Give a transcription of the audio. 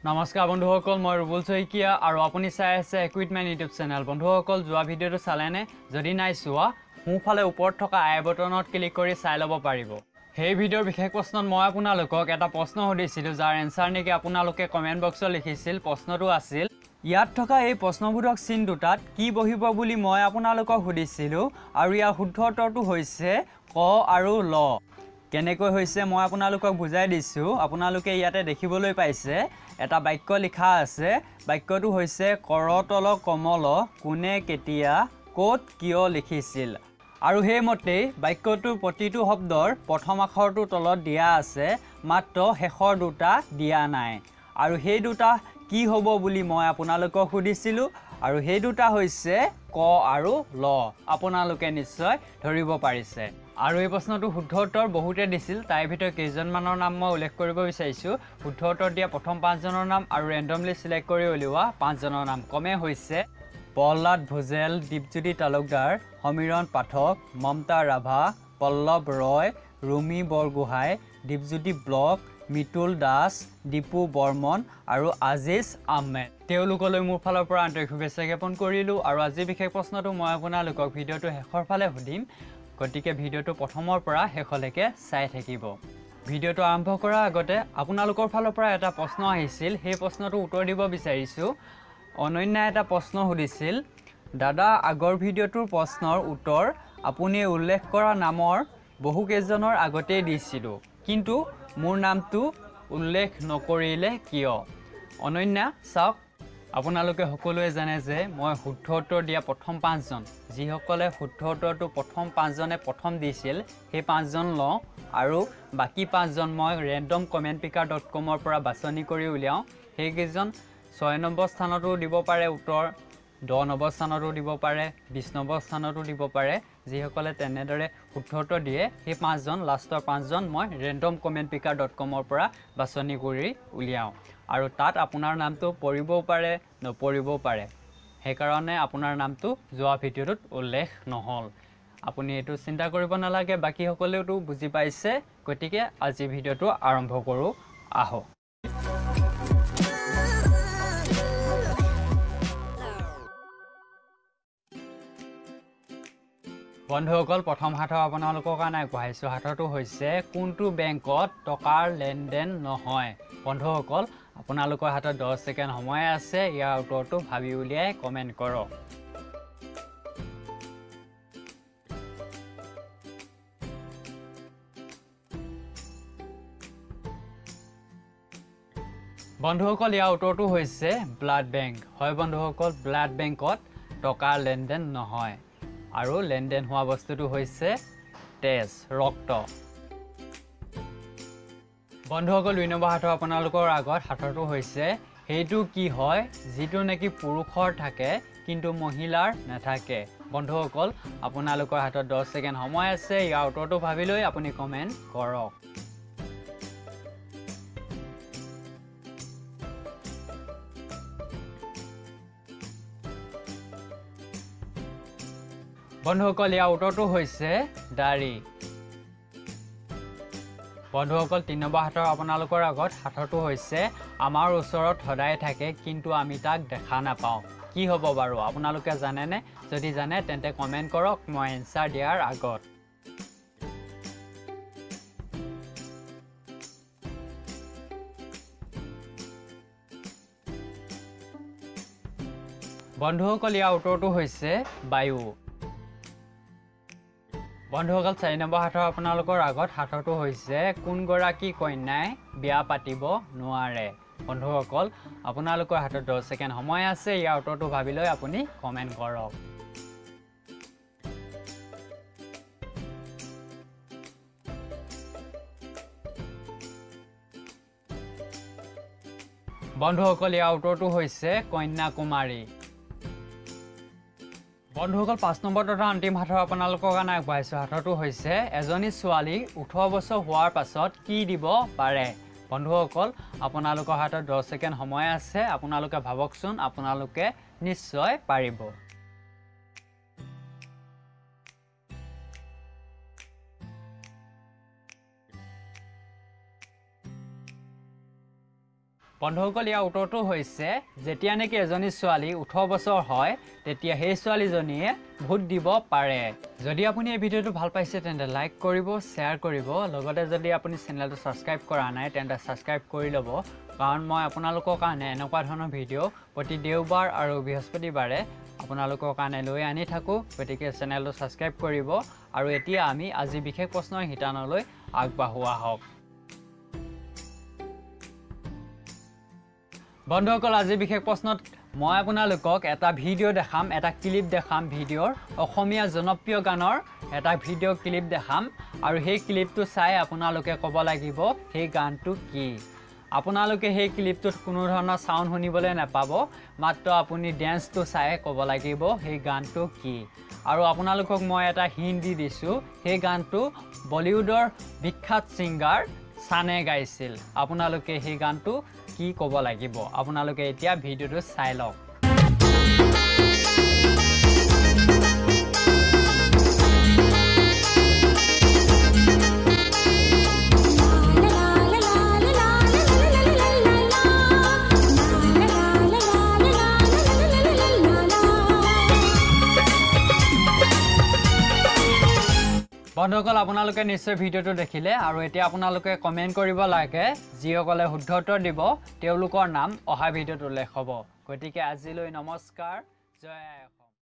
নমস্কাৰ বন্ধুসকল, মই ৰুবুল শইকীয়া আৰু আপুনি চাই আছে ইকুইপমেণ্ট ইউটিউব চেনেল। বন্ধুসকল, যোৱা ভিডিঅ'টো চালেনে? যদি নাই চোৱা, সোঁফালে ওপৰত থকা আই বটনত ক্লিক কৰি চাই ল'ব পাৰিব। সেই ভিডিঅ'ৰ বিশেষ প্ৰশ্নত মই আপোনালোকক এটা প্ৰশ্ন সুধিছিলোঁ, যাৰ এনচাৰ নেকি আপোনালোকে কমেণ্ট বক্সত লিখিছিল। প্ৰশ্নটো আছিল, ইয়াত থকা এই প্ৰশ্নবোধক চিন দুটাত কি বহিব বুলি মই আপোনালোকক সুধিছিলোঁ, আৰু ইয়াৰ শুদ্ধ উত্তৰটো হৈছে ক আৰু ল। কেনেকৈ হৈছে মই আপোনালোকক বুজাই দিছোঁ। আপোনালোকে ইয়াতে দেখিবলৈ পাইছে এটা বাক্য লিখা আছে। বাক্যটো হৈছে কৰতল কমল কোনে কেতিয়া ক'ত কিয় লিখিছিল। আৰু সেইমতেই বাক্যটোৰ প্ৰতিটো শব্দৰ প্ৰথম আখৰটোৰ তলত দিয়া আছে, মাত্ৰ শেষৰ দুটা দিয়া নাই। আৰু সেই দুটা কি হ'ব বুলি মই আপোনালোকক সুধিছিলোঁ, আৰু সেই দুটা হৈছে ক আৰু ল। আপোনালোকে নিশ্চয় ধৰিব পাৰিছে। আৰু এই প্ৰশ্নটো শুদ্ধ উত্তৰ বহুতে দিছিল। তাইৰ ভিতৰত কেইজনমানৰ নাম মই উল্লেখ কৰিব বিচাৰিছোঁ। শুদ্ধ উত্তৰ দিয়া প্ৰথম 5জনৰ নাম আৰু ৰেণ্ডমলি চিলেক্ট কৰি উলিওৱা 5জনৰ নাম ক্ৰমে হৈছে প্ৰহ্লাদ ভোজেল, দীপজ্যোতি তালুকদাৰ, সমীৰণ পাঠক, মমতা ৰাভা, পল্লৱ ৰয়, ৰুমি বৰগোহাঁই, দীপজ্যোতি ব্লক, মিতুল দাস, দীপু বৰ্মন আৰু আজিজ আহমেদ। তেওঁলোকলৈ মোৰ ফালৰ পৰা আন্তৰিক শুভেচ্ছা জ্ঞাপন কৰিলোঁ। আৰু আজিৰ বিশেষ প্ৰশ্নটো মই আপোনালোকক ভিডিঅ'টো শেষৰ ফালে সুধিম, গতিকে ভিডিঅ'টো প্ৰথমৰ পৰা শেষলৈকে চাই থাকিব। ভিডিঅ'টো আৰম্ভ কৰাৰ আগতে আপোনালোকৰ ফালৰ পৰা এটা প্ৰশ্ন আহিছিল, সেই প্ৰশ্নটো উত্তৰ দিব বিচাৰিছোঁ। অনন্যাই এটা প্ৰশ্ন সুধিছিল, দাদা আগৰ ভিডিঅ'টোৰ প্ৰশ্নৰ উত্তৰ আপুনি উল্লেখ কৰা নামৰ বহুকেইজনৰ আগতেই দিছিলোঁ, কিন্তু মোৰ নামটো উল্লেখ নকৰিলে কিয়? অনন্যা চাওক, আপোনালোকে সকলোৱে জানে যে মই শুদ্ধ উত্তৰ দিয়া প্ৰথম 5জন, যিসকলে শুদ্ধ উত্তৰটো প্ৰথম 5জনে প্ৰথম দিছিল, সেই 5জন লওঁ, আৰু বাকী 5জন মই randomcommentpicker.com পৰা বাছনি কৰি উলিয়াওঁ। সেইকেইজন 6 নম্বৰ স্থানতো দিব পাৰে উত্তৰ, 10 নম্বৰ স্থানতো দিব পাৰে, 20 নম্বৰ স্থানতো দিব পাৰে। যিসকলে তেনেদৰে শুদ্ধ উত্তৰ দিয়ে, সেই 5জন, লাষ্টৰ 5জন মই randomcommentpicker.com পৰা বাছনি কৰি উলিয়াওঁ। আৰু তাত আপোনাৰ নামটো পৰিবও পাৰে, নপৰিবও পাৰে। সেইকাৰণে আপোনাৰ নামটো যোৱা ভিডিঅ'টোত উল্লেখ নহ'ল। আপুনি এইটো চিন্তা কৰিব নালাগে, বাকীসকলেওতো বুজি পাইছে। গতিকে আজি ভিডিঅ'টো আৰম্ভ কৰোঁ আহক। বন্ধুসকল, প্ৰথম সাঁথৰ আপোনালোকৰ কাৰণে আগবঢ়াইছোঁ। সাঁথৰটো হৈছে কোনটো বেংকত টকাৰ লেনদেন নহয়। বন্ধুসকল, আপোনালোকৰ হাতত 10 ছেকেণ্ড সময় আছে। ইয়াৰ উত্তৰটো ভাবি উলিয়াই কমেণ্ট কৰক। বন্ধুসকল, ইয়াৰ উত্তৰটো হৈছে ব্লাড বেংক। হয় বন্ধুসকল, ব্লাড বেংকত টকাৰ লেনদেন নহয়। আৰু লেনদেন হোৱা বস্তুটো হৈছে তেজ, ৰক্ত। বন্ধুসকল, 2 নম্বৰ সাঁথৰ আপোনালোকৰ আগত। সাঁথৰটো হৈছে সেইটো কি হয় যিটো নেকি পুৰুষৰ থাকে কিন্তু মহিলাৰ নাথাকে। বন্ধুসকল, আপোনালোকৰ হাতত 10 ছেকেণ্ড সময় আছে। ইয়াৰ উত্তৰটো ভাবি লৈ আপুনি কমেণ্ট কৰক। বন্ধুসকল, ইয়াৰ উত্তৰটো হৈছে দাড়ি। বন্ধুসকল, 3 নম্বৰ সাঁথৰ আপোনালোকৰ আগত। সাঁথৰটো হৈছে আমাৰ ওচৰত সদায় থাকে কিন্তু আমি তাক দেখা নাপাওঁ। কি হ'ব বাৰু আপোনালোকে জানেনে? যদি জানে তেন্তে কমেণ্ট কৰক মই এনচাৰ দিয়াৰ আগত। বন্ধুসকল, ইয়াৰ উত্তৰটো হৈছে বায়ু। বন্ধুসকল, 4 নম্বৰ সাঁথৰ আপোনালোকৰ আগত। সাঁথৰটো হৈছে কোনগৰাকী কন্যাই বিয়া পাতিব নোৱাৰে। বন্ধুসকল, আপোনালোকৰ হাতত 10 ছেকেণ্ড সময় আছে। ইয়াৰ উত্তৰটো ভাবি লৈ আপুনি কমেণ্ট কৰক। বন্ধুসকল, ইয়াৰ উত্তৰটো হৈছে কন্যাকুমাৰী। বন্ধুসকল, 5 নম্বৰ তথা অন্তিম সাঁথৰ আপোনালোকৰ কাৰণে আগবঢ়াইছোঁ। সাঁথৰটো হৈছে এজনী ছোৱালী 18 বছৰ হোৱাৰ পাছত কি দিব পাৰে। বন্ধুসকল, আপোনালোকৰ হাতত 10 ছেকেণ্ড সময় আছে। আপোনালোকে ভাবকচোন, আপোনালোকে নিশ্চয় পাৰিব। বন্ধুসকল ইয়াৰ উত্তৰটো হৈছে যেতিয়া নেকি এজনী ছোৱালী 18 বছৰ হয় তেতিয়া সেই ছোৱালীজনীয়ে ভোট দিব পাৰে। যদি আপুনি এই ভিডিঅ'টো ভাল পাইছে তেন্তে লাইক কৰিব, শ্বেয়াৰ কৰিব, লগতে যদি আপুনি চেনেলটো ছাবস্ক্ৰাইব কৰা নাই তেন্তে ছাবস্ক্ৰাইব কৰি ল'ব, কাৰণ মই আপোনালোকৰ কাৰণে এনেকুৱা ধৰণৰ ভিডিঅ' প্ৰতি দেওবাৰ আৰু বৃহস্পতিবাৰে আপোনালোকৰ কাৰণে লৈ আনি থাকোঁ। গতিকে চেনেলটো ছাবস্ক্ৰাইব কৰিব আৰু এতিয়া আমি আজি বিশেষ প্ৰশ্নৰ শিতানলৈ আগবাঢ়োঁ আহক। বন্ধুসকল আজি বিশেষ প্ৰশ্নত মই আপোনালোকক এটা ভিডিঅ' দেখাম, এটা ক্লিপ দেখাম ভিডিঅ'ৰ, অসমীয়া জনপ্ৰিয় গানৰ এটা ভিডিঅ' ক্লিপ দেখাম আৰু সেই ক্লিপটো চাই আপোনালোকে ক'ব লাগিব সেই গানটো কি। আপোনালোকে সেই ক্লিপটোত কোনো ধৰণৰ সাউণ্ড শুনিবলৈ নাপাব, মাত্ৰ আপুনি ডেন্সটো চাই ক'ব লাগিব সেই গানটো কি। আৰু আপোনালোকক মই এটা হিণ্ট দি দিছোঁ, সেই গানটো বলিউডৰ বিখ্যাত ছিংগাৰ ছানে গাইছিল। আপোনালোকে সেই গানটো কি ক'ব লাগিব, আপোনালোকে এতিয়া ভিডিঅ'টো চাই লওক। বন্ধুসকল আপোনালোকে নিশ্চয় ভিডিঅ'টো দেখিলে আৰু এতিয়া আপোনালোকে কমেণ্ট কৰিব লাগে, যিসকলে শুদ্ধ উত্তৰ দিব তেওঁলোকৰ নাম অহা ভিডিঅ'ত উল্লেখ হ'ব। গতিকে আজিলৈ নমস্কাৰ, জয় আই অসম।